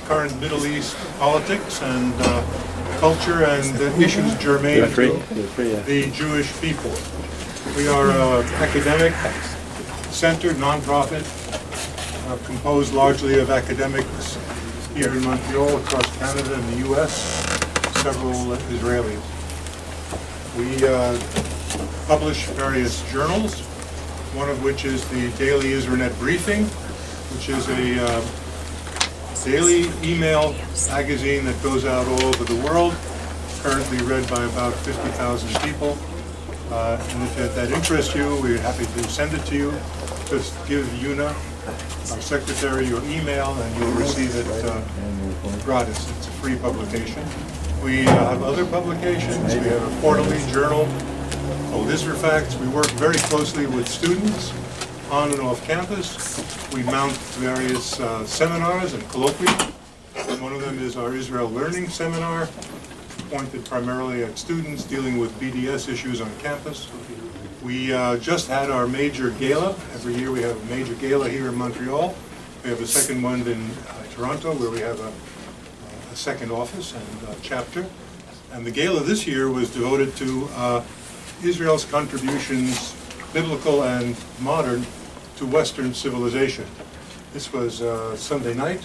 Current Middle East politics and culture and issues germane to the Jewish people. We are an academic-centered nonprofit composed largely of academics here in Montreal, across Canada and the U.S., several Israelis. We publish various journals, one of which is the Daily Israelnet Briefing, which is a daily email magazine that goes out all over the world, currently read by about 50,000 people. And if that interests you, we're happy to send it to you. Just give Yuna, our secretary, your email, and you'll receive it gratis. It's a free publication. We have other publications. We have a quarterly journal called Israel Facts. We work very closely with students on and off campus. We mount various seminars and colloquia. One of them is our Israel Learning Seminar, pointed primarily at students dealing with BDS issues on campus. We just had our major gala. Every year we have a major gala here in Montreal. We have a second one in Toronto, where we have a second office and chapter. And the gala this year was devoted to Israel's contributions, biblical and modern, to Western civilization. This was Sunday night.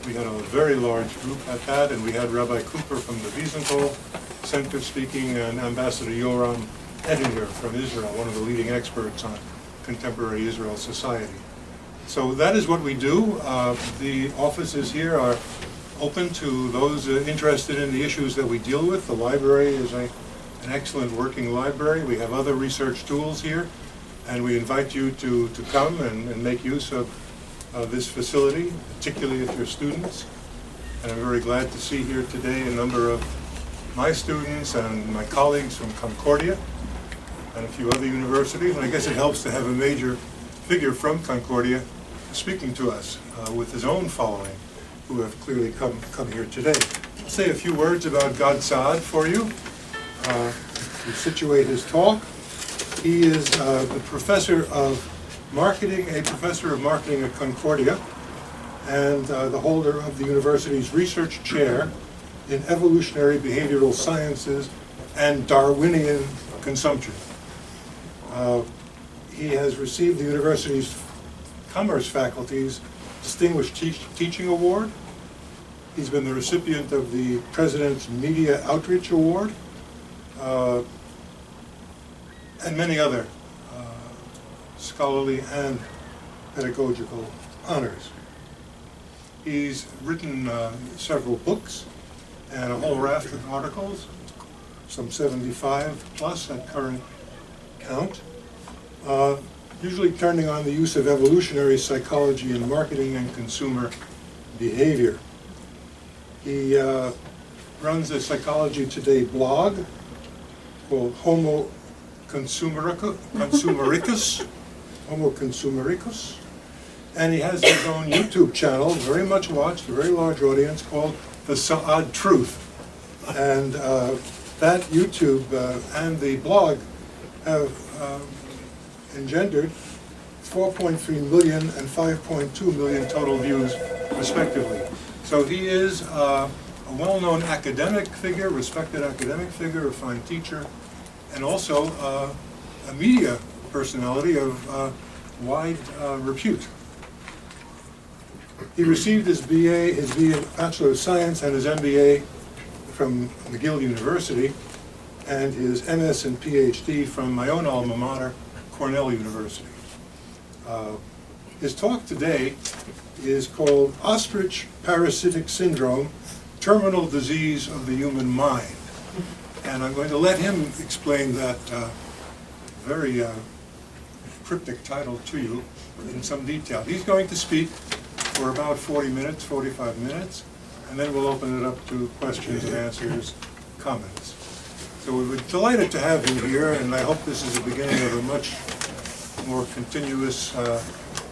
We had a very large group at that, and we had Rabbi Cooper from the Wiesenthal Center speaking, and Ambassador Yoram Edinger from Israel, one of the leading experts on contemporary Israel society. So that is what we do. The offices here are open to those interested in the issues that we deal with. The library is an excellent working library. We have other research tools here, and we invite you to come and make use of this facility, particularly if you're students. And I'm very glad to see here today a number of my students and my colleagues from Concordia and a few other universities. And I guess it helps to have a major figure from Concordia speaking to us with his own following, who have clearly come here today. I'll say a few words about Gad Saad for you to situate his talk. He is the professor of marketing, at Concordia, and the holder of the university's research chair in evolutionary behavioral sciences and Darwinian consumption. He has received the university's Commerce faculty's Distinguished Teaching Award. He's been the recipient of the President's Media Outreach Award, and many other scholarly and pedagogical honors. He's written several books and a whole raft of articles, some 75 plus at current count, usually turning on the use of evolutionary psychology in marketing and consumer behavior. He runs a Psychology Today blog called Homo Consumericus, and he has his own YouTube channel, very much watched, a very large audience, called The Saad Truth. And that YouTube and the blog have engendered 4.3 million and 5.2 million total views, respectively. So he is a well-known academic figure, respected academic figure, a fine teacher, and also a media personality of wide repute. He received his BA, his Bachelor of Science, and his MBA from McGill University, and his MS and PhD from my own alma mater, Cornell University. His talk today is called Ostrich Parasitic Syndrome, Terminal Disease of the Human Mind. And I'm going to let him explain that very cryptic title to you in some detail. He's going to speak for about 40 minutes, 45 minutes, and then we'll open it up to questions and answers, comments. So we're delighted to have you here, and I hope this is the beginning of a much more continuous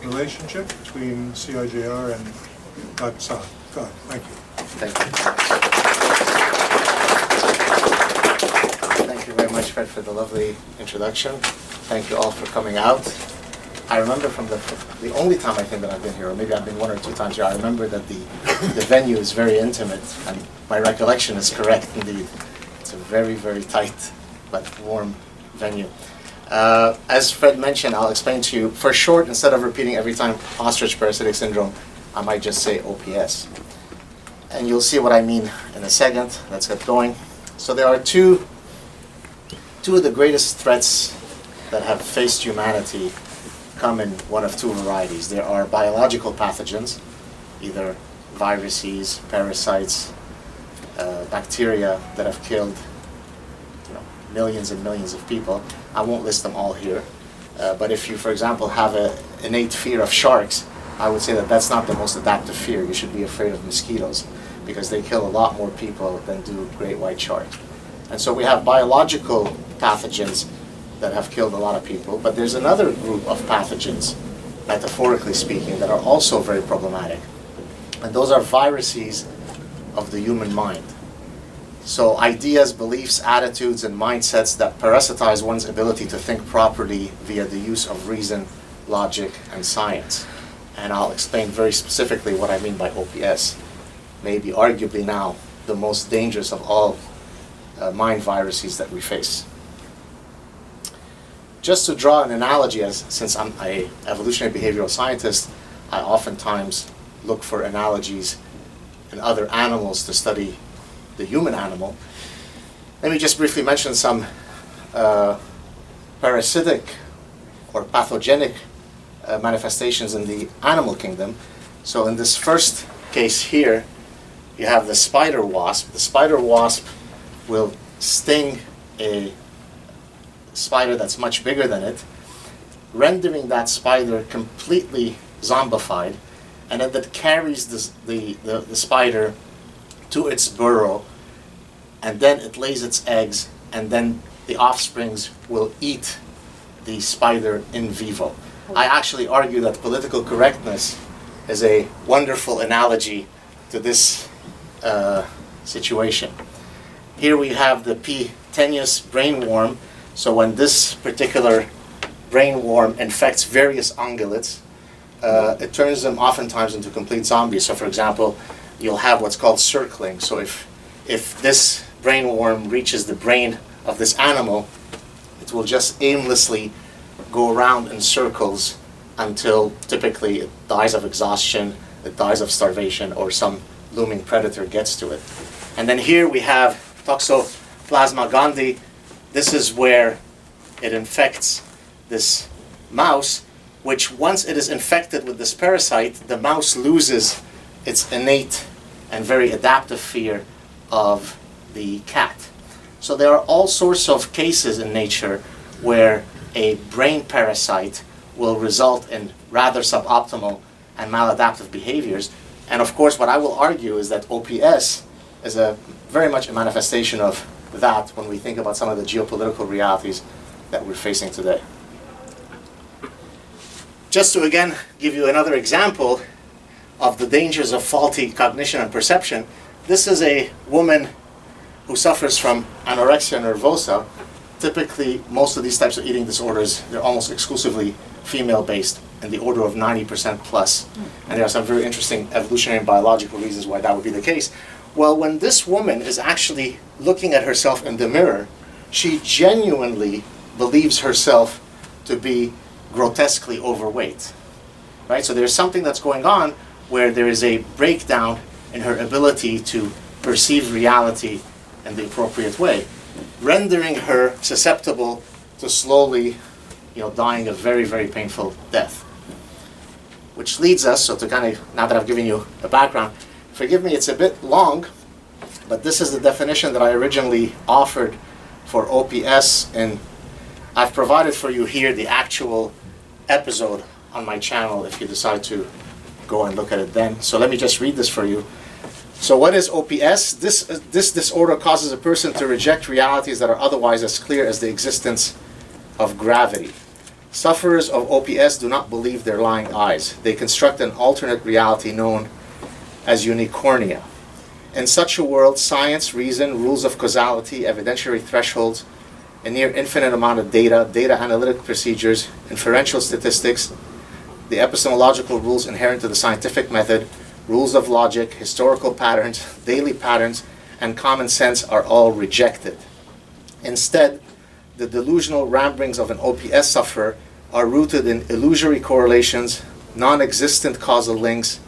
relationship between CIJR and Gad Saad. God, thank you. Thank you. Thank you very much, Fred, for the lovely introduction. Thank you all for coming out. I remember from the only time I think that I've been here, or maybe I've been 1 or 2 times here, I remember that the venue is very intimate, and my recollection is correct indeed. It's a very, very tight but warm venue. As Fred mentioned, I'll explain to you. For short, instead of repeating every time Ostrich Parasitic Syndrome, I might just say OPS. And you'll see what I mean in a second. Let's get going. So there are two of the greatest threats that have faced humanity come in one of 2 varieties. There are biological pathogens, either viruses, parasites, bacteria that have killed millions and millions of people. I won't list them all here. But if you, for example, have an innate fear of sharks, I would say that that's not the most adaptive fear. You should be afraid of mosquitoes because they kill a lot more people than do great white shark. And so we have biological pathogens that have killed a lot of people, but there's another group of pathogens, metaphorically speaking, that are also very problematic. And those are viruses of the human mind. So ideas, beliefs, attitudes, and mindsets that parasitize one's ability to think properly via the use of reason, logic, and science. And I'll explain very specifically what I mean by OPS. Maybe arguably now the most dangerous of all mind viruses that we face. Just to draw an analogy, since I'm an evolutionary behavioral scientist, I oftentimes look for analogies in other animals to study the human animal. Let me just briefly mention some parasitic or pathogenic manifestations in the animal kingdom. So in this first case here, you have the spider wasp. The spider wasp will sting a spider that's much bigger than it, rendering that spider completely zombified, and then that carries the spider to its burrow, and then it lays its eggs, and then the offsprings will eat the spider in vivo. I actually argue that political correctness is a wonderful analogy to this situation. Here we have the P. tenuis brainworm. So when this particular brainworm infects various ungulates, it turns them oftentimes into complete zombies. So for example, you'll have what's called circling. So if this brainworm reaches the brain of this animal, it will just aimlessly go around in circles until typically it dies of exhaustion, it dies of starvation, or some looming predator gets to it. And then here we have Toxoplasma gondii. This is where it infects this mouse, which once it is infected with this parasite, the mouse loses its innate and very adaptive fear of the cat. So there are all sorts of cases in nature where a brain parasite will result in rather suboptimal and maladaptive behaviors. And of course, what I will argue is that OPS is very much a manifestation of that when we think about some of the geopolitical realities that we're facing today. Just to again give you another example of the dangers of faulty cognition and perception, this is a woman who suffers from anorexia nervosa. Typically, most of these types of eating disorders, they're almost exclusively female-based, in the order of 90% plus. And there are some very interesting evolutionary and biological reasons why that would be the case. Well, when this woman is actually looking at herself in the mirror, she genuinely believes herself to be grotesquely overweight. Right? So there's something that's going on where there is a breakdown in her ability to perceive reality in the appropriate way, rendering her susceptible to slowly, dying a very, very painful death. Which leads us, so to kind of, now that I've given you a background, forgive me, it's a bit long, but this is the definition that I originally offered for OPS, and I've provided for you here the actual episode on my channel if you decide to go and look at it then. So let me just read this for you. So what is OPS? This disorder causes a person to reject realities that are otherwise as clear as the existence of gravity. Sufferers of OPS do not believe their lying eyes. They construct an alternate reality known as unicornia. In such a world, science, reason, rules of causality, evidentiary thresholds, a near infinite amount of data, data analytic procedures, inferential statistics, the epistemological rules inherent to the scientific method, rules of logic, historical patterns, daily patterns, and common sense are all rejected. Instead, the delusional ramblings of an OPS sufferer are rooted in illusory correlations, non-existent causal links,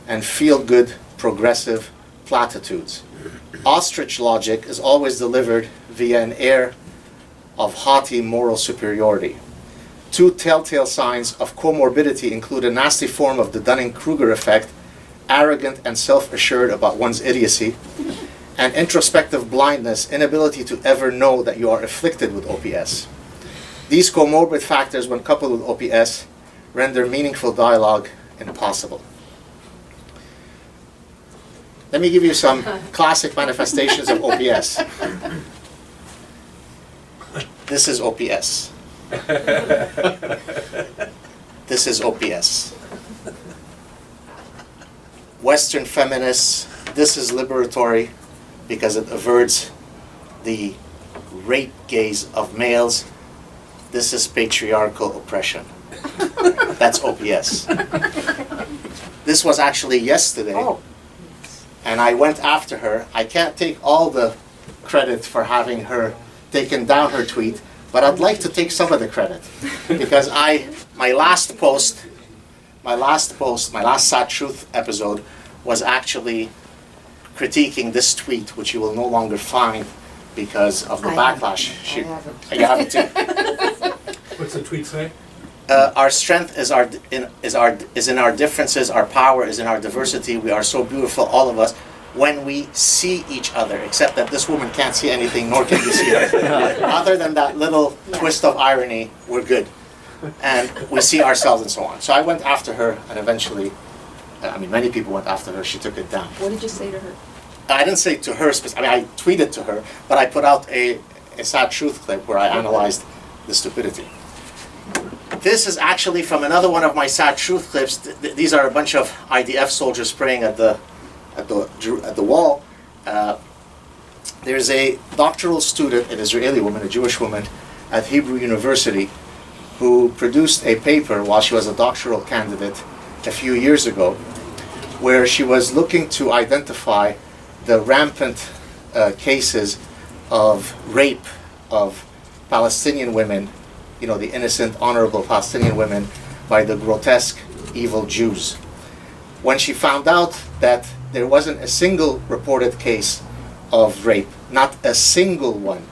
and feel-good progressive platitudes. Ostrich logic is always delivered via an air of haughty moral superiority. Two telltale signs of comorbidity include a nasty form of the Dunning-Kruger effect, arrogant and self-assured about one's idiocy, and introspective blindness, inability to ever know that you are afflicted with OPS. These comorbid factors, when coupled with OPS, render meaningful dialogue impossible. Let me give you some classic manifestations of OPS. This is OPS. This is OPS. Western feminists, this is liberatory because it averts the rape gaze of males. This is patriarchal oppression. That's OPS. This was actually yesterday, and I went after her. I can't take all the credit for having her taken down her tweet, but I'd like to take some of the credit because my last Sad Truth episode was actually critiquing this tweet, which you will no longer find because of the backlash. You have it too. What's the tweet say? Our strength is in our differences. Our power is in our diversity. We are so beautiful, all of us, when we see each other. Except that this woman can't see anything, nor can you see her. Other than that little twist of irony, we're good, and we see ourselves and so on. So I went after her, and eventually, many people went after her. She took it down. What did you say to her? I didn't say to her. I tweeted to her, but I put out a Sad Truth clip where I analyzed the stupidity. This is actually from another one of my Sad Truth clips. These are a bunch of IDF soldiers praying at the wall. There's a doctoral student, an Israeli woman, a Jewish woman, at Hebrew University, who produced a paper while she was a doctoral candidate a few years ago, where she was looking to identify the rampant cases of rape of Palestinian women, the innocent, honorable Palestinian women, by the grotesque, evil Jews. When she found out that there wasn't a single reported case of rape, not a single one,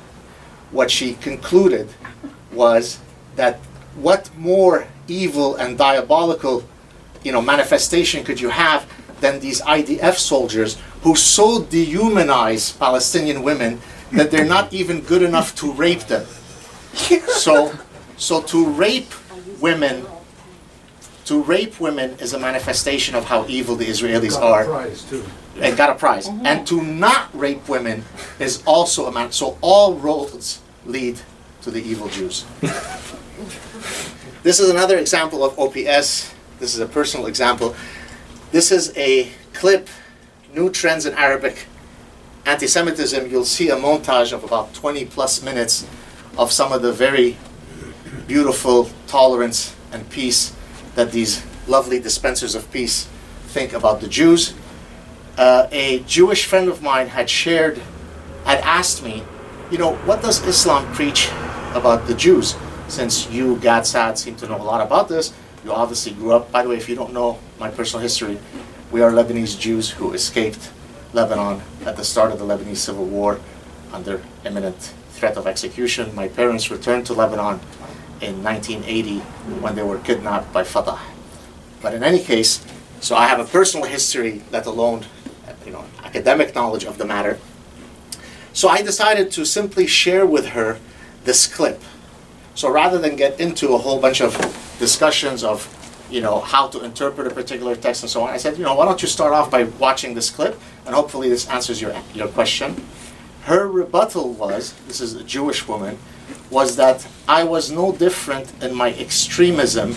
what she concluded was that what more evil and diabolical, manifestation could you have than these IDF soldiers who so dehumanize Palestinian women that they're not even good enough to rape them. So to rape women is a manifestation of how evil the Israelis are. Prize too. And got a prize. And to not rape women is also a man. So all roads lead to the evil Jews. This is another example of OPS. This is a personal example. This is a clip, New Trends in Arabic Anti-Semitism. You'll see a montage of about 20 plus minutes of some of the very beautiful tolerance and peace that these lovely dispensers of peace think about the Jews. A Jewish friend of mine had asked me, what does Islam preach about the Jews? Since you, Gad Saad, seem to know a lot about this, you obviously grew up. By the way, if you don't know my personal history, we are Lebanese Jews who escaped Lebanon at the start of the Lebanese Civil War under imminent threat of execution. My parents returned to Lebanon in 1980 when they were kidnapped by Fatah. But in any case, so I have a personal history, let alone academic knowledge of the matter. So I decided to simply share with her this clip. So rather than get into a whole bunch of discussions of how to interpret a particular text and so on, I said, why don't you start off by watching this clip, and hopefully this answers your question. Her rebuttal was, this is a Jewish woman, was that I was no different in my extremism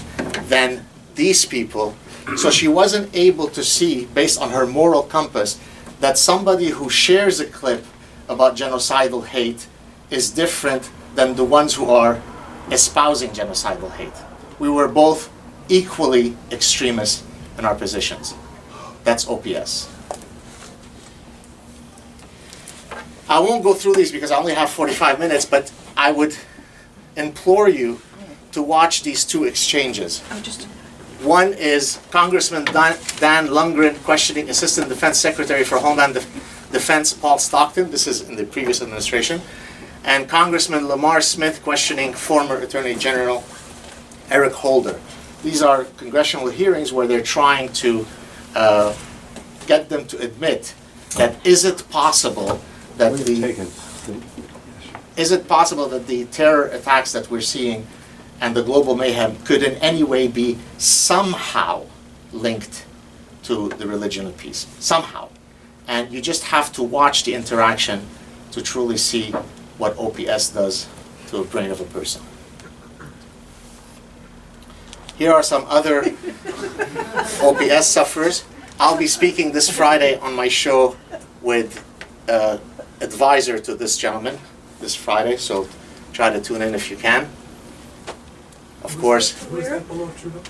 than these people. So she wasn't able to see, based on her moral compass, that somebody who shares a clip about genocidal hate is different than the ones who are espousing genocidal hate. We were both equally extremist in our positions. That's OPS. I won't go through these because I only have 45 minutes, but I would implore you to watch these two exchanges. One is Congressman Dan Lundgren questioning Assistant Defense Secretary for Homeland Defense Paul Stockton. This is in the previous administration. And Congressman Lamar Smith questioning former Attorney General Eric Holder. These are congressional hearings where they're trying to get them to admit that is it possible that the terror attacks that we're seeing and the global mayhem could in any way be somehow linked to the religion of peace, somehow. And you just have to watch the interaction to truly see what OPS does to a brain of a person. Here are some other OPS sufferers. I'll be speaking this Friday on my show with advisor to this gentleman this Friday, so try to tune in if you can. Of course, Where's that below Trudeau?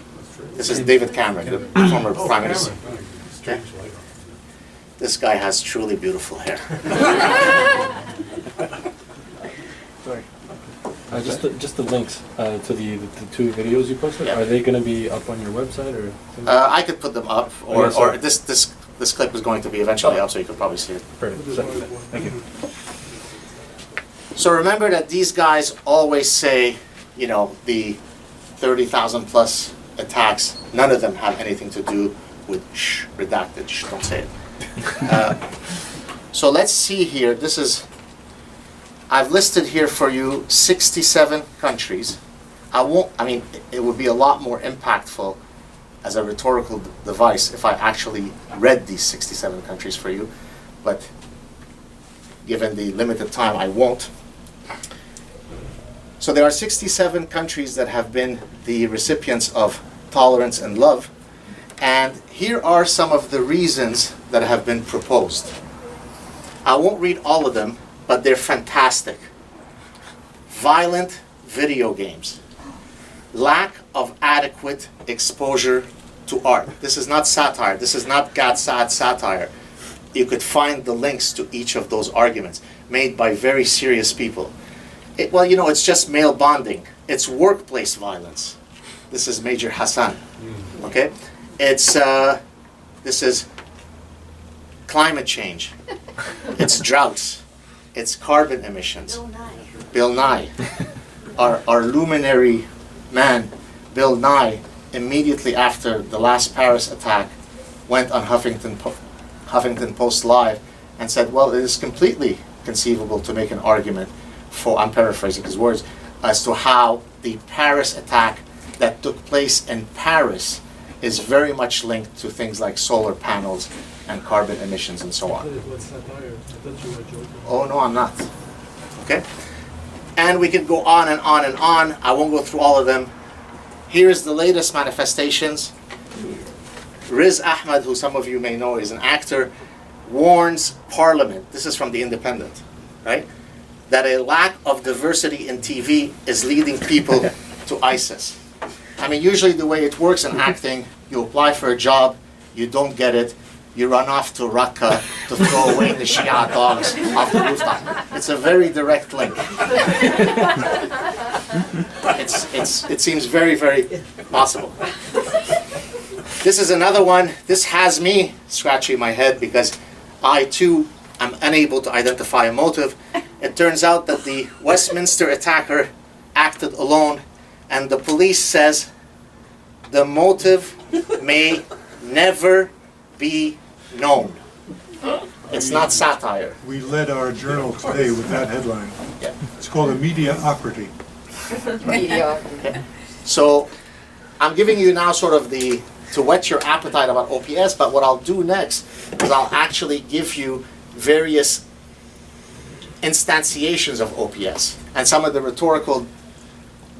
this is David Cameron, the former Prime Minister. Strange light on. This guy has truly beautiful hair. Sorry. Just the links to the two videos you posted. Yeah. Are they going to be up on your website or? I could put them up, or, Okay, sorry. or this clip is going to be eventually up, so you could probably see it. Perfect. Thank you. So remember that these guys always say, you know, the 30,000 plus attacks, none of them have anything to do with redacted, don't say it. So let's see here, I've listed here for you 67 countries. It would be a lot more impactful as a rhetorical device if I actually read these 67 countries for you, but given the limited time, I won't. So there are 67 countries that have been the recipients of tolerance and love, and here are some of the reasons that have been proposed. I won't read all of them, but they're fantastic. Violent video games. Lack of adequate exposure to art. This is not satire. This is not Gad Saad satire. You could find the links to each of those arguments made by very serious people. It's just male bonding. It's workplace violence. This is Major Hassan. Okay? This is climate change. It's droughts. It's carbon emissions. Bill Nye. Our luminary man, Bill Nye, immediately after the last Paris attack, went on Huffington Post Live and said, well, it is completely conceivable to make an argument for, I'm paraphrasing his words, as to how the Paris attack that took place in Paris is very much linked to things like solar panels and carbon emissions and so on. What's satire? I thought you were joking. Oh, no, I'm not. Okay? And we could go on and on and on. I won't go through all of them. Here's the latest manifestations. Riz Ahmed, who some of you may know is an actor, warns Parliament, this is from The Independent, right, that a lack of diversity in TV is leading people to ISIS. I mean, usually the way it works in acting, you apply for a job, you don't get it, you run off to Raqqa to throw away the Shia dogs off the rooftop. It's a very direct link. It seems very, very possible. This is another one. This has me scratching my head because I too am unable to identify a motive. It turns out that the Westminster attacker acted alone, and the police says the motive may never be known. It's not satire. We led our journal today with that headline. Yeah. It's called a mediocrity. Okay. So I'm giving you now sort of to whet your appetite about OPS, but what I'll do next is I'll actually give you various instantiations of OPS and some of the rhetorical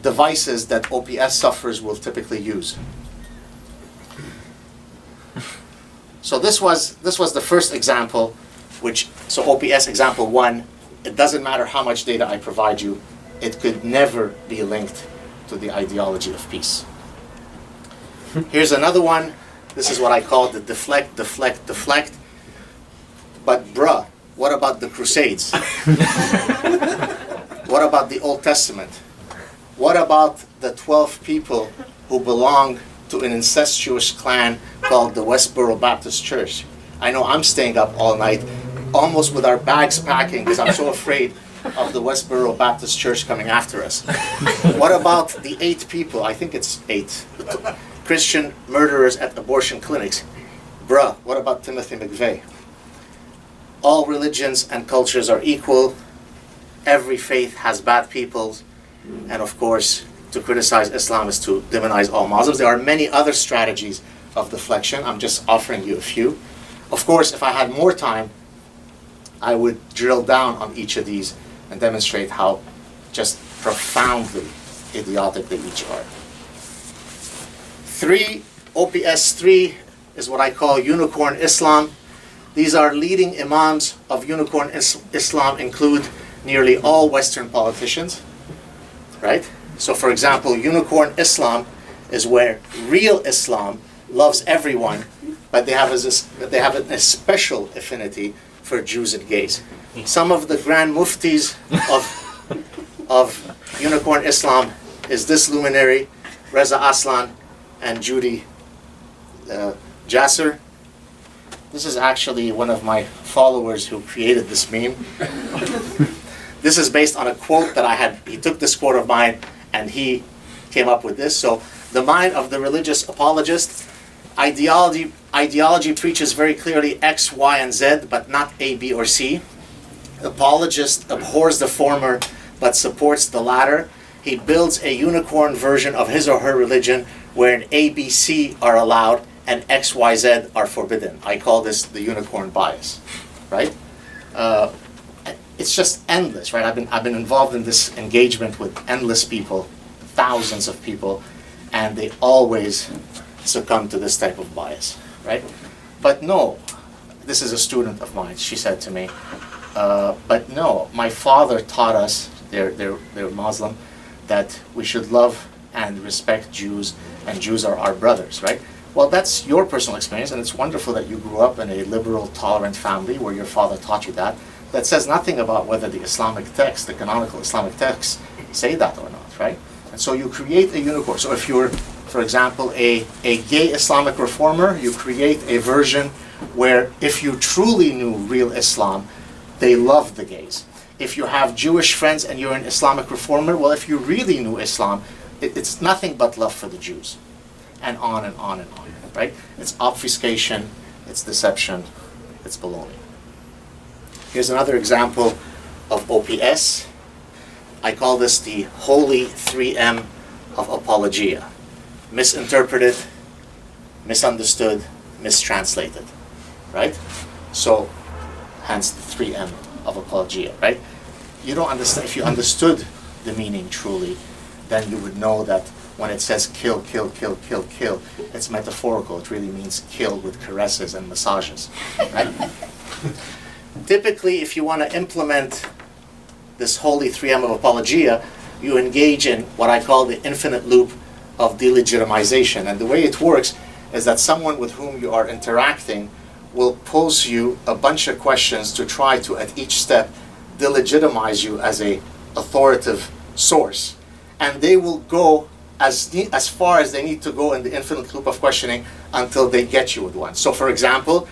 devices that OPS sufferers will typically use. So this was the first example, so OPS example 1, it doesn't matter how much data I provide you, it could never be linked to the ideology of peace. Here's another one. This is what I call the deflect, deflect, deflect. But bruh, what about the Crusades? What about the Old Testament? What about the 12 people who belong to an incestuous clan called the Westboro Baptist Church? I know I'm staying up all night, almost with our bags packing, because I'm so afraid of the Westboro Baptist Church coming after us. What about the 8 people, I think it's 8, Christian murderers at abortion clinics? Bruh, what about Timothy McVeigh? All religions and cultures are equal. Every faith has bad people. And of course, to criticize Islam is to demonize all Muslims. There are many other strategies of deflection. I'm just offering you a few. Of course, if I had more time, I would drill down on each of these and demonstrate how just profoundly idiotic they each are. 3, OPS 3 is what I call unicorn Islam. These are leading imams of unicorn Islam include nearly all Western politicians, right? So for example, unicorn Islam is where real Islam loves everyone, but they have a special affinity for Jews and gays. Some of the grand muftis of unicorn Islam is this luminary, Reza Aslan and Judy Jasser. This is actually one of my followers who created this meme. This is based on a quote that I had. He took this quote of mine and he came up with this. So the mind of the religious apologist, ideology preaches very clearly X, Y, and Z, but not A, B, or C. Apologist abhors the former, but supports the latter. He builds a unicorn version of his or her religion wherein A, B, C are allowed and X, Y, Z are forbidden. I call this the unicorn bias, right? It's just endless, right? I've been involved in this engagement with endless people, thousands of people, and they always succumb to this type of bias, right? But no, this is a student of mine. She said to me, but no, my father taught us, they're Muslim, that we should love and respect Jews, and Jews are our brothers, right? Well, that's your personal experience, and it's wonderful that you grew up in a liberal, tolerant family where your father taught you that. That says nothing about whether the Islamic texts, the canonical Islamic texts, say that or not, right? And so you create a unicorn. So if you're, for example, a gay Islamic reformer, you create a version where if you truly knew real Islam, they love the gays. If you have Jewish friends and you're an Islamic reformer, well, if you really knew Islam, it's nothing but love for the Jews. And on and on and on, right? It's obfuscation, it's deception, it's baloney. Here's another example of OPS. I call this the holy 3M of apologia. Misinterpreted, misunderstood, mistranslated, right? So, hence the 3M of apologia, right? You don't understand, if you understood the meaning truly, then you would know that when it says kill, kill, kill, kill, kill, it's metaphorical. It really means kill with caresses and massages, right? Typically, if you want to implement this holy 3M of apologia, you engage in what I call the infinite loop of delegitimization. And the way it works is that someone with whom you are interacting will pose you a bunch of questions to try to, at each step, delegitimize you as a authoritative source. And they will go as far as they need to go in the infinite loop of questioning until they get you with one. So for example,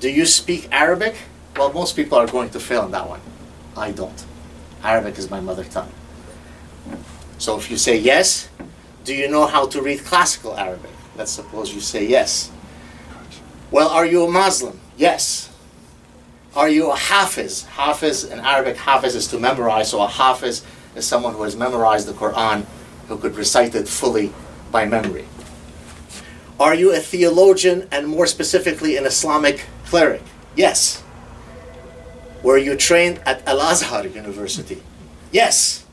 do you speak Arabic? Well, most people are going to fail on that one. I don't. Arabic is my mother tongue. So if you say yes, do you know how to read classical Arabic? Let's suppose you say yes. Well, are you a Muslim? Yes. Are you a Hafiz? Hafiz in Arabic, Hafiz is to memorize, so a Hafiz is someone who has memorized the Quran, who could recite it fully by memory. Are you a theologian, and more specifically an Islamic cleric? Yes. Were you trained at Al-Azhar University? Yes.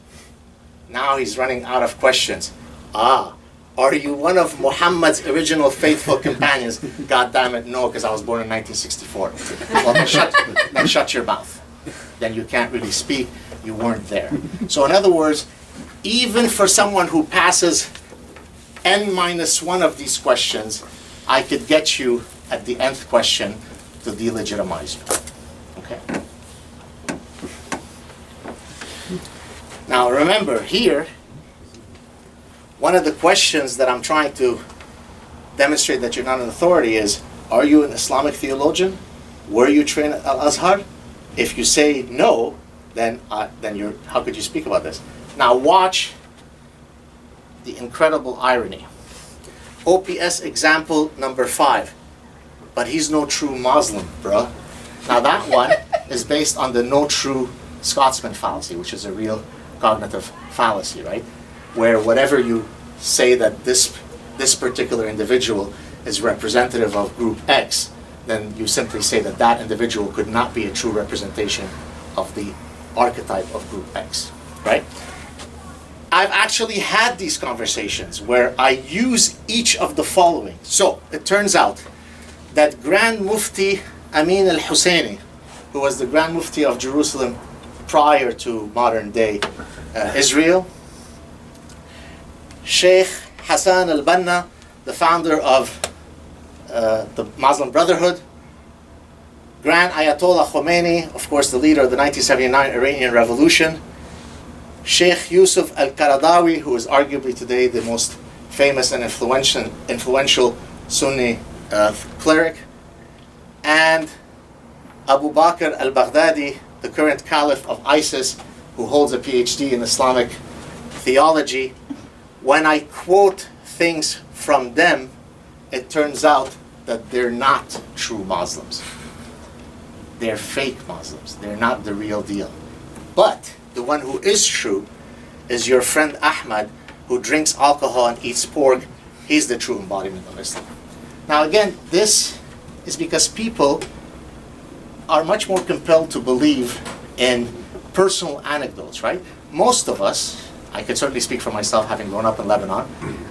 Now he's running out of questions. Are you one of Muhammad's original faithful companions? God damn it, no, because I was born in 1964. Well, then shut your mouth. Then you can't really speak. You weren't there. So in other words, even for someone who passes n minus 1 of these questions, I could get you at the nth question to delegitimize you. Okay? Now remember here, one of the questions that I'm trying to demonstrate that you're not an authority is, are you an Islamic theologian? Were you trained at Al-Azhar? If you say no, then you're, how could you speak about this? Now watch the incredible irony. OPS example number 5. But he's no true Muslim, bruh. Now that one is based on the no true Scotsman fallacy, which is a real cognitive fallacy, right? Where whatever you say that this particular individual is representative of group X, then you simply say that that individual could not be a true representation of the archetype of group X, right? I've actually had these conversations where I use each of the following. So it turns out that Grand Mufti Amin al-Husseini, who was the Grand Mufti of Jerusalem prior to modern day Israel, Sheikh Hassan al-Banna, the founder of the Muslim Brotherhood, Grand Ayatollah Khomeini, of course the leader of the 1979 Iranian Revolution, Sheikh Yusuf al-Qaradawi, who is arguably today the most famous and influential Sunni cleric, and Abu Bakr al-Baghdadi, the current caliph of ISIS, who holds a PhD in Islamic theology. When I quote things from them, it turns out that they're not true Muslims. They're fake Muslims. They're not the real deal. But the one who is true is your friend Ahmad, who drinks alcohol and eats pork. He's the true embodiment of Islam. Now again, this is because people are much more compelled to believe in personal anecdotes, right? Most of us, I could certainly speak for myself having grown up in Lebanon,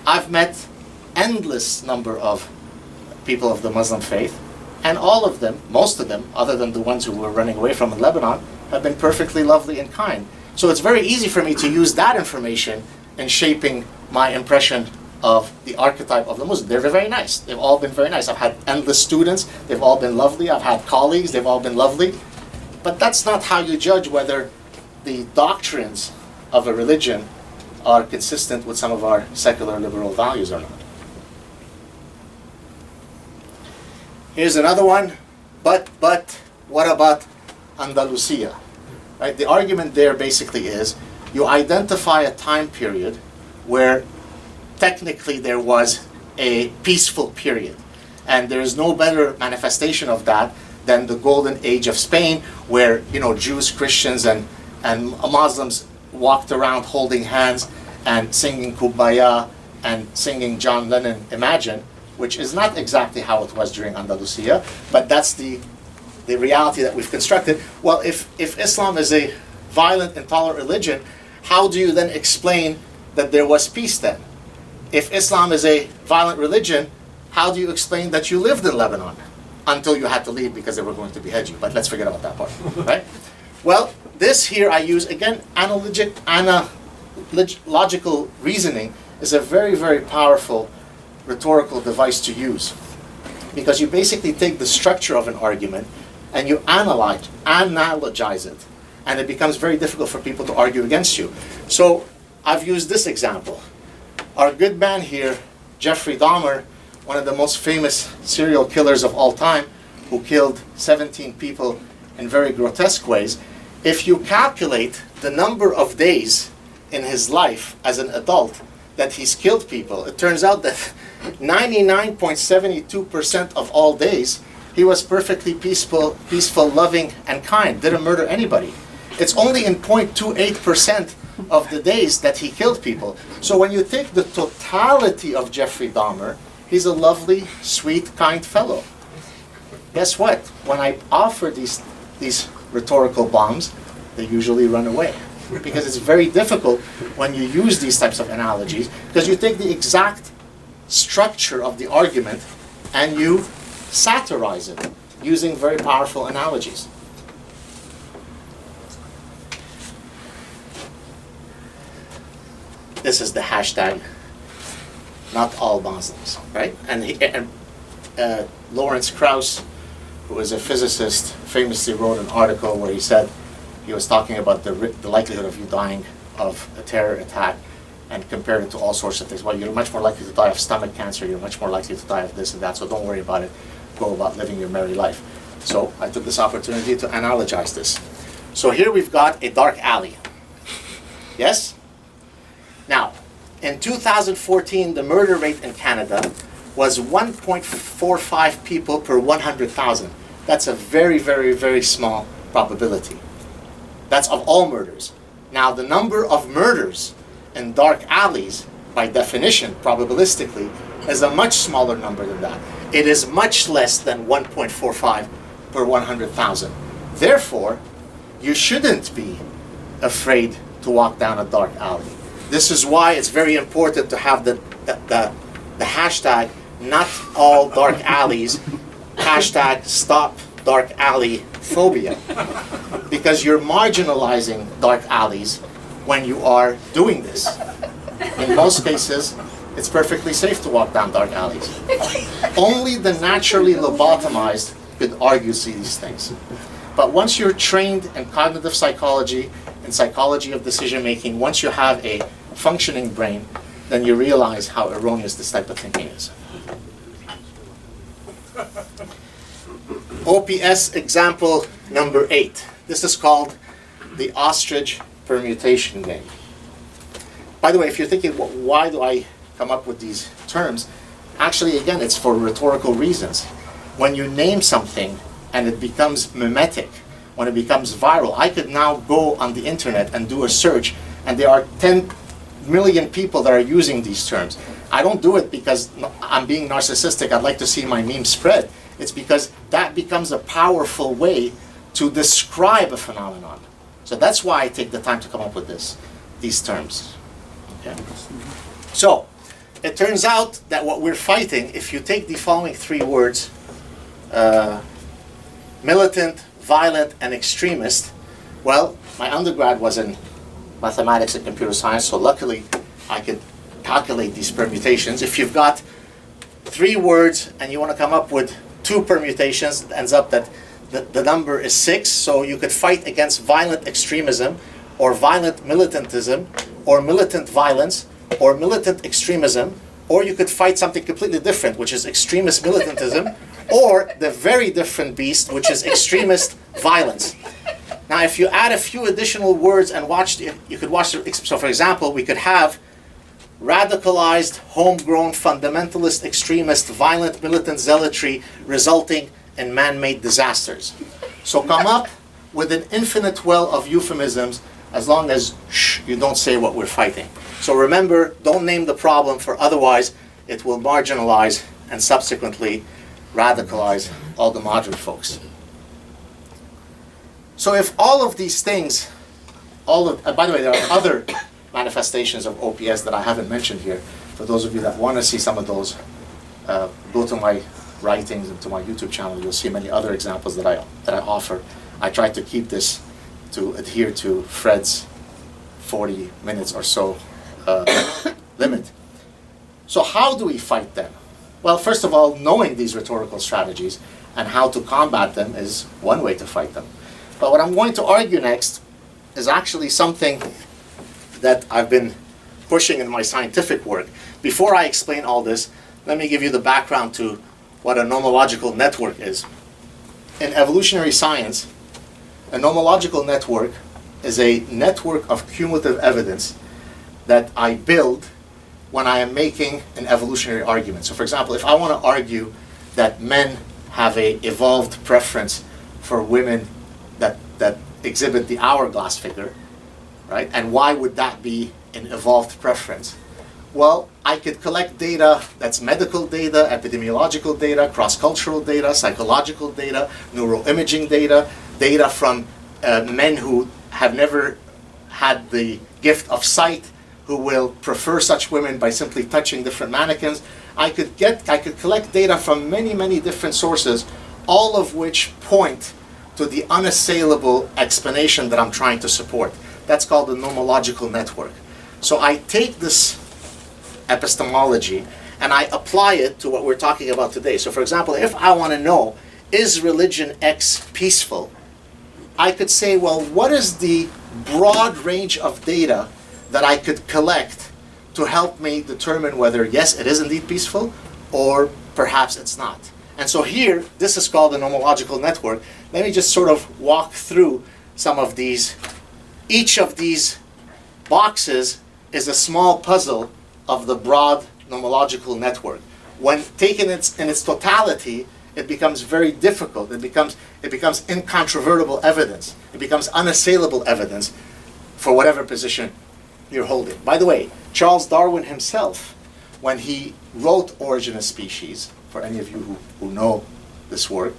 I've met endless number of people of the Muslim faith, and all of them, most of them, other than the ones who were running away from in Lebanon, have been perfectly lovely and kind. So it's very easy for me to use that information in shaping my impression of the archetype of the Muslim. They're very nice. They've all been very nice. I've had endless students. They've all been lovely. I've had colleagues. They've all been lovely. But that's not how you judge whether the doctrines of a religion are consistent with some of our secular liberal values or not. Here's another one. But what about Andalusia? Right? The argument there basically is you identify a time period where technically there was a peaceful period. And there is no better manifestation of that than the golden age of Spain, where Jews, Christians, and Muslims walked around holding hands and singing Kumbaya and singing John Lennon Imagine, which is not exactly how it was during Andalusia, but that's the reality that we've constructed. Well, if Islam is a violent, intolerant religion, how do you then explain that there was peace then? If Islam is a violent religion, how do you explain that you lived in Lebanon until you had to leave because they were going to behead you? But let's forget about that part, right? Well, this here I use, again, logical reasoning is a very, very powerful rhetorical device to use, because you basically take the structure of an argument and you analogize it, and it becomes very difficult for people to argue against you. So I've used this example. Our good man here, Jeffrey Dahmer, one of the most famous serial killers of all time, who killed 17 people in very grotesque ways. If you calculate the number of days in his life as an adult that he's killed people, it turns out that 99.72% of all days, he was perfectly peaceful, loving, and kind, didn't murder anybody. It's only in 0.28% of the days that he killed people. So when you take the totality of Jeffrey Dahmer, he's a lovely, sweet, kind fellow. Guess what? When I offer these rhetorical bombs, they usually run away. Because it's very difficult when you use these types of analogies, because you take the exact structure of the argument and you satirize it using very powerful analogies. this is the hashtag, not all Muslims, right? And Lawrence Krauss, who is a physicist, famously wrote an article where he said he was talking about the likelihood of you dying of a terror attack and compared it to all sorts of things. Well, you're much more likely to die of stomach cancer, you're much more likely to die of this and that, so don't worry about it. Go about living your merry life. So I took this opportunity to analogize this. So here we've got a dark alley. Yes? Now, in 2014, the murder rate in Canada was 1.45 people per 100,000. That's a very, very, very small probability. That's of all murders. Now, the number of murders in dark alleys, by definition, probabilistically, is a much smaller number than that. It is much less than 1.45 per 100,000. Therefore, you shouldn't be afraid to walk down a dark alley. This is why it's very important to have the hashtag, not all dark alleys, hashtag stop dark alley phobia. Because you're marginalizing dark alleys when you are doing this. In most cases, it's perfectly safe to walk down dark alleys. Only the naturally lobotomized could argue these things. But once you're trained in cognitive psychology and psychology of decision making, once you have a functioning brain, then you realize how erroneous this type of thinking is. OPS example number 8. This is called the ostrich permutation game. By the way, if you're thinking, well, why do I come up with these terms? Actually, again, it's for rhetorical reasons. When you name something and it becomes mimetic, when it becomes viral, I could now go on the internet and do a search, and there are 10 million people that are using these terms. I don't do it because I'm being narcissistic, I'd like to see my meme spread. It's because that becomes a powerful way to describe a phenomenon. So that's why I take the time to come up with these terms. Okay. So, it turns out that what we're fighting, if you take the following 3 words, militant, violent, and extremist, well, my undergrad was in mathematics and computer science, so luckily I could calculate these permutations. If you've got 3 words and you want to come up with 2 permutations, it ends up that the number is 6, so you could fight against violent extremism, or violent militantism, or militant violence, or militant extremism, or you could fight something completely different, which is extremist militantism, or the very different beast, which is extremist violence. Now, if you add a few additional words and you could watch, so for example, we could have radicalized, homegrown, fundamentalist, extremist, violent, militant zealotry resulting in man-made disasters. So come up with an infinite well of euphemisms as long as you don't say what we're fighting. So remember, don't name the problem, for otherwise it will marginalize and subsequently radicalize all the moderate folks. So if all of these things, by the way, there are other manifestations of OPS that I haven't mentioned here. For those of you that want to see some of those, go to my writings and to my YouTube channel. You'll see many other examples that I offer. I try to keep this to adhere to Fred's 40 minutes or so limit. So how do we fight them? Well, first of all, knowing these rhetorical strategies and how to combat them is one way to fight them. But what I'm going to argue next is actually something that I've been pushing in my scientific work. Before I explain all this, let me give you the background to what a nomological network is. In evolutionary science, a nomological network is a network of cumulative evidence that I build when I am making an evolutionary argument. So for example, if I want to argue that men have an evolved preference for women that exhibit the hourglass figure, right? And why would that be an evolved preference? Well, I could collect data that's medical data, epidemiological data, cross-cultural data, psychological data, neuroimaging data, data from men who have never had the gift of sight, who will prefer such women by simply touching different mannequins. I could collect data from many, many different sources, all of which point to the unassailable explanation that I'm trying to support. That's called a nomological network. So I take this epistemology and I apply it to what we're talking about today. So for example, if I want to know, is religion X peaceful? I could say, well, what is the broad range of data that I could collect to help me determine whether, yes, it is indeed peaceful, or perhaps it's not. And so here, this is called a nomological network. Let me just sort of walk through some of these. Each of these boxes is a small puzzle of the broad nomological network. When taken in its totality, it becomes very difficult. It becomes incontrovertible evidence. It becomes unassailable evidence for whatever position you're holding. By the way, Charles Darwin himself, when he wrote Origin of Species, for any of you who know this work,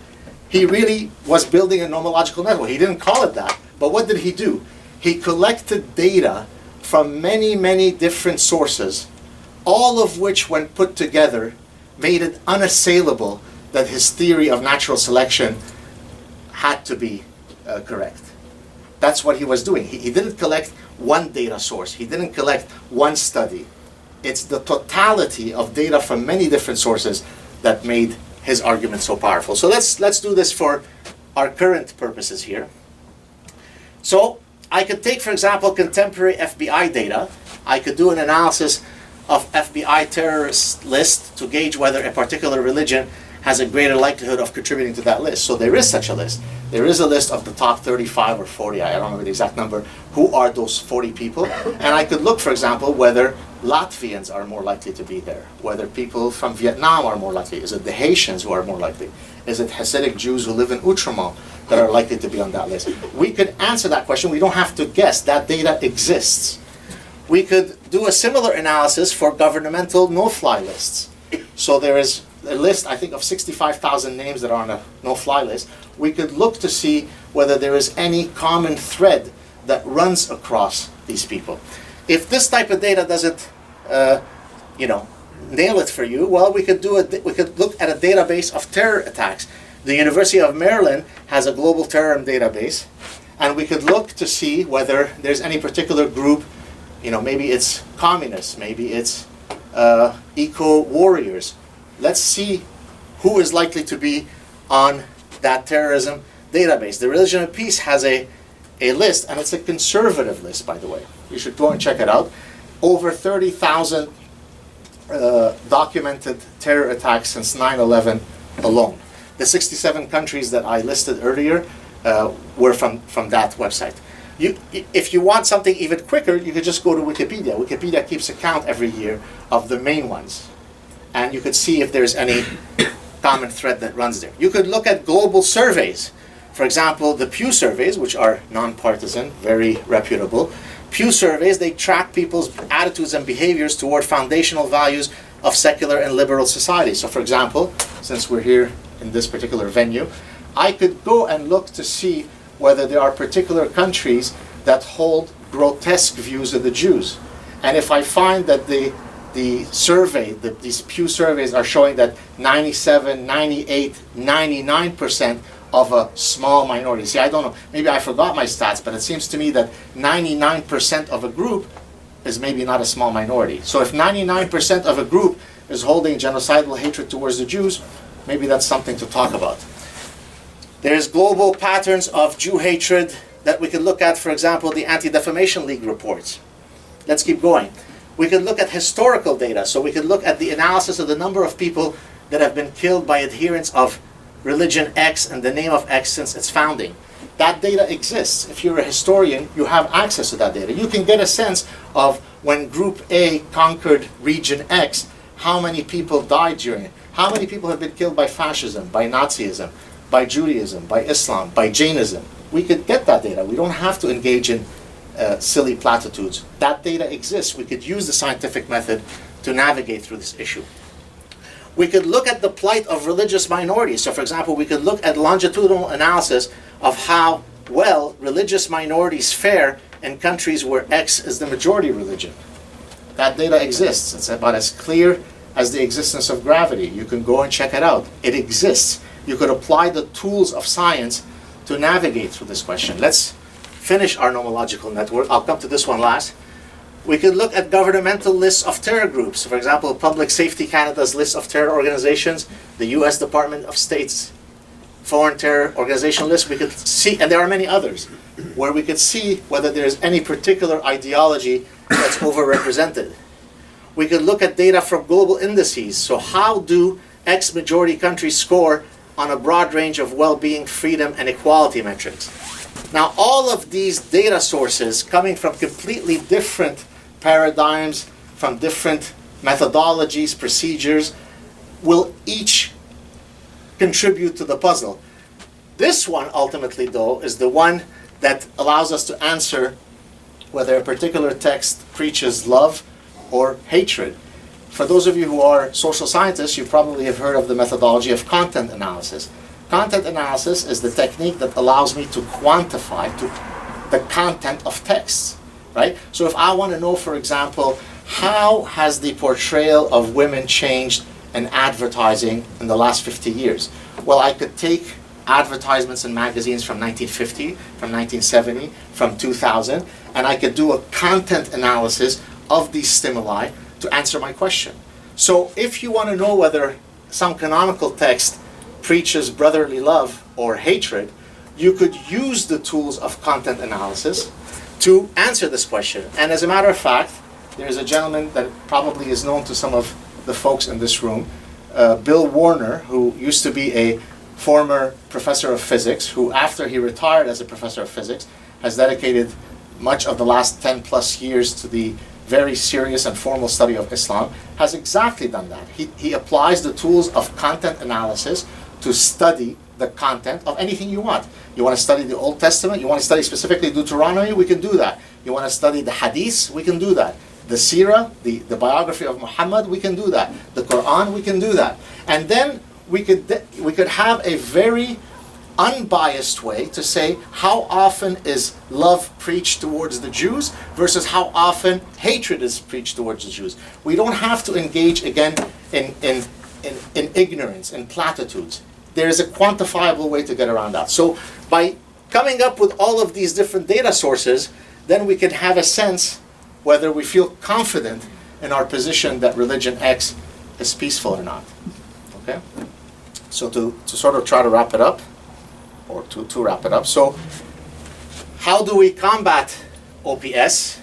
he really was building a nomological network. He didn't call it that, but what did he do? He collected data from many, many different sources, all of which, when put together, made it unassailable that his theory of natural selection had to be correct. That's what he was doing. He didn't collect one data source. He didn't collect one study. It's the totality of data from many different sources that made his argument so powerful. So let's do this for our current purposes here. So I could take, for example, contemporary FBI data. I could do an analysis of FBI terrorist list to gauge whether a particular religion has a greater likelihood of contributing to that list. So there is such a list. There is a list of the top 35 or 40, I don't remember the exact number, who are those 40 people. And I could look, for example, whether Latvians are more likely to be there, whether people from Vietnam are more likely. Is it the Haitians who are more likely? Is it Hasidic Jews who live in Outremont that are likely to be on that list? We could answer that question. We don't have to guess. That data exists. We could do a similar analysis for governmental no-fly lists. So there is a list, I think, of 65,000 names that are on a no-fly list. We could look to see whether there is any common thread that runs across these people. If this type of data doesn't, nail it for you, well, we could look at a database of terror attacks. The University of Maryland has a global terror database, and we could look to see whether there's any particular group. Maybe it's communists, maybe it's eco-warriors. Let's see who is likely to be on that terrorism database. The Religion of Peace has a list, and it's a conservative list, by the way. You should go and check it out. Over 30,000 documented terror attacks since 9/11 alone. The 67 countries that I listed earlier were from that website. If you want something even quicker, you could just go to Wikipedia. Wikipedia keeps a count every year of the main ones. And you could see if there's any common thread that runs there. You could look at global surveys. For example, the Pew surveys, which are nonpartisan, very reputable. Pew surveys, they track people's attitudes and behaviors toward foundational values of secular and liberal society. So for example, since we're here in this particular venue, I could go and look to see whether there are particular countries that hold grotesque views of the Jews. And if I find that the survey, these Pew surveys are showing that 97, 98, 99% of a small minority. See, I don't know, maybe I forgot my stats, but it seems to me that 99% of a group is maybe not a small minority. So if 99% of a group is holding genocidal hatred towards the Jews, maybe that's something to talk about. There's global patterns of Jew hatred that we could look at, for example, the Anti-Defamation League reports. Let's keep going. We could look at historical data. So we could look at the analysis of the number of people that have been killed by adherents of religion X and the name of X since its founding. That data exists. If you're a historian, you have access to that data. You can get a sense of when Group A conquered region X, how many people died during it. How many people have been killed by fascism, by Nazism, by Judaism, by Islam, by Jainism. We could get that data. We don't have to engage in silly platitudes. That data exists. We could use the scientific method to navigate through this issue. We could look at the plight of religious minorities. So for example, we could look at longitudinal analysis of how well religious minorities fare in countries where X is the majority religion. That data exists. It's about as clear as the existence of gravity. You can go and check it out. It exists. You could apply the tools of science to navigate through this question. Let's finish our nomological network. I'll come to this one last. We could look at governmental lists of terror groups. For example, Public Safety Canada's list of terror organizations, the US Department of State's foreign terror organization list. We could see, and there are many others, where we could see whether there's any particular ideology that's overrepresented. We could look at data from global indices. So how do ex-majority countries score on a broad range of well-being, freedom, and equality metrics? Now, all of these data sources coming from completely different paradigms, from different methodologies, procedures, will each contribute to the puzzle. This one, ultimately, though, is the one that allows us to answer whether a particular text preaches love or hatred. For those of you who are social scientists, you probably have heard of the methodology of content analysis. Content analysis is the technique that allows me to quantify the content of texts, right? So if I want to know, for example, how has the portrayal of women changed in advertising in the last 50 years? Well, I could take advertisements in magazines from 1950, from 1970, from 2000, and I could do a content analysis of these stimuli to answer my question. So if you want to know whether some canonical text preaches brotherly love or hatred, you could use the tools of content analysis to answer this question. And as a matter of fact, there's a gentleman that probably is known to some of the folks in this room, Bill Warner, who used to be a former professor of physics, who after he retired as a professor of physics, has dedicated much of the last 10 plus years to the very serious and formal study of Islam, has exactly done that. He applies the tools of content analysis to study the content of anything you want. You want to study the Old Testament, you want to study specifically Deuteronomy, we can do that. You want to study the Hadiths, we can do that. The Seerah, the biography of Muhammad, we can do that. The Quran, we can do that. And then we could have a very unbiased way to say how often is love preached towards the Jews versus how often hatred is preached towards the Jews. We don't have to engage again in ignorance, in platitudes. There is a quantifiable way to get around that. So by coming up with all of these different data sources, then we can have a sense whether we feel confident in our position that religion X is peaceful or not. Okay? So to sort of try to wrap it up, or to wrap it up. So how do we combat OPS?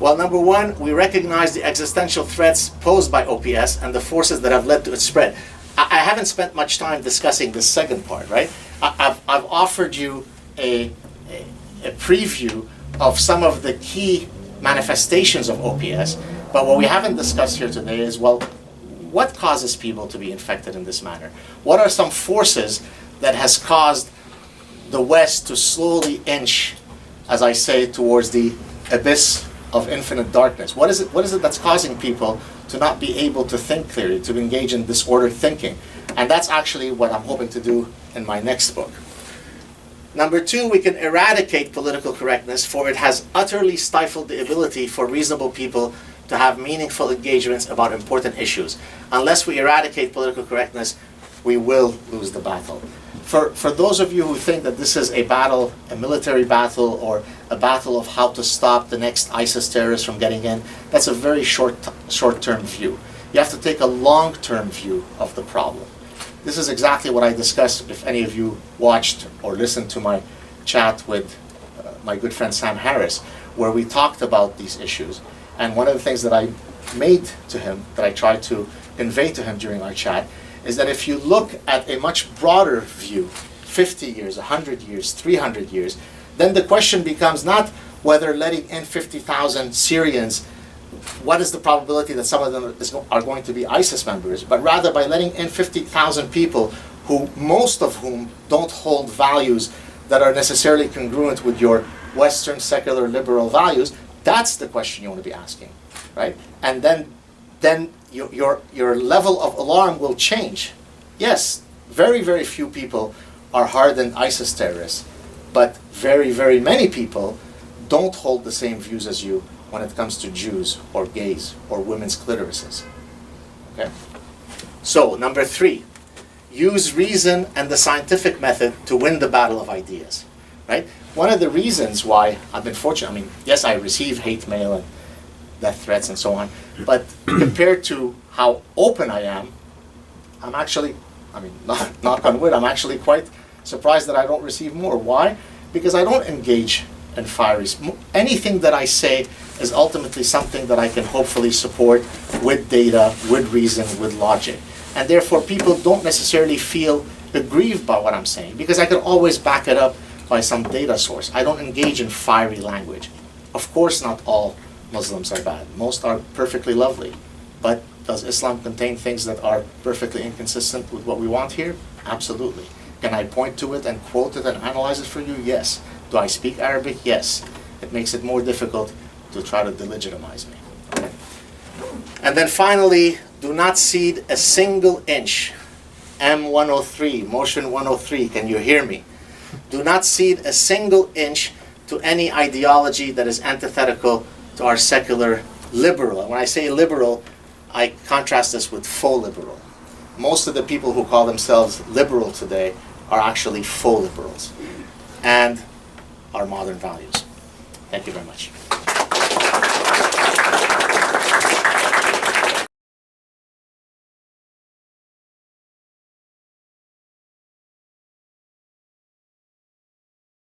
Well, number one, we recognize the existential threats posed by OPS and the forces that have led to its spread. I haven't spent much time discussing this second part, right? I've offered you a preview of some of the key manifestations of OPS, but what we haven't discussed here today is, well, what causes people to be infected in this manner? What are some forces that has caused the West to slowly inch, as I say, towards the abyss of infinite darkness? What is it that's causing people to not be able to think clearly, to engage in disordered thinking? And that's actually what I'm hoping to do in my next book. Number two, we can eradicate political correctness, for it has utterly stifled the ability for reasonable people to have meaningful engagements about important issues. Unless we eradicate political correctness, we will lose the battle. For those of you who think that this is a battle, a military battle, or a battle of how to stop the next ISIS terrorists from getting in, that's a very short-term view. You have to take a long-term view of the problem. This is exactly what I discussed, if any of you watched or listened to my chat with my good friend Sam Harris, where we talked about these issues. And one of the things that I made to him, that I tried to convey to him during our chat, is that if you look at a much broader view, 50 years, 100 years, 300 years, then the question becomes not whether letting in 50,000 Syrians, what is the probability that some of them are going to be ISIS members, but rather by letting in 50,000 people who, most of whom don't hold values that are necessarily congruent with your Western secular liberal values, that's the question you want to be asking, right? And then your level of alarm will change. Yes, very, very few people are hardened ISIS terrorists, but very, very many people don't hold the same views as you when it comes to Jews or gays or women's clitorises. Okay? So, number three, use reason and the scientific method to win the battle of ideas. Right? one of the reasons why I've been fortunate, I mean, yes, I receive hate mail and death threats and so on, but compared to how open I am, I'm actually, I mean, knock on wood, I'm actually quite surprised that I don't receive more. Why? Because I don't engage in fiery. Anything that I say is ultimately something that I can hopefully support with data, with reason, with logic. And therefore people don't necessarily feel aggrieved by what I'm saying, because I can always back it up by some data source. I don't engage in fiery language. Of course not all Muslims are bad. Most are perfectly lovely. But does Islam contain things that are perfectly inconsistent with what we want here? Absolutely. Can I point to it and quote it and analyze it for you? Yes. Do I speak Arabic? Yes. It makes it more difficult to try to delegitimize me. Okay. And then finally, do not cede a single inch. M103, motion 103, can you hear me? Do not cede a single inch to any ideology that is antithetical to our secular liberal. And when I say liberal, I contrast this with faux liberal. Most of the people who call themselves liberal today are actually faux liberals and our modern values. Thank you very much.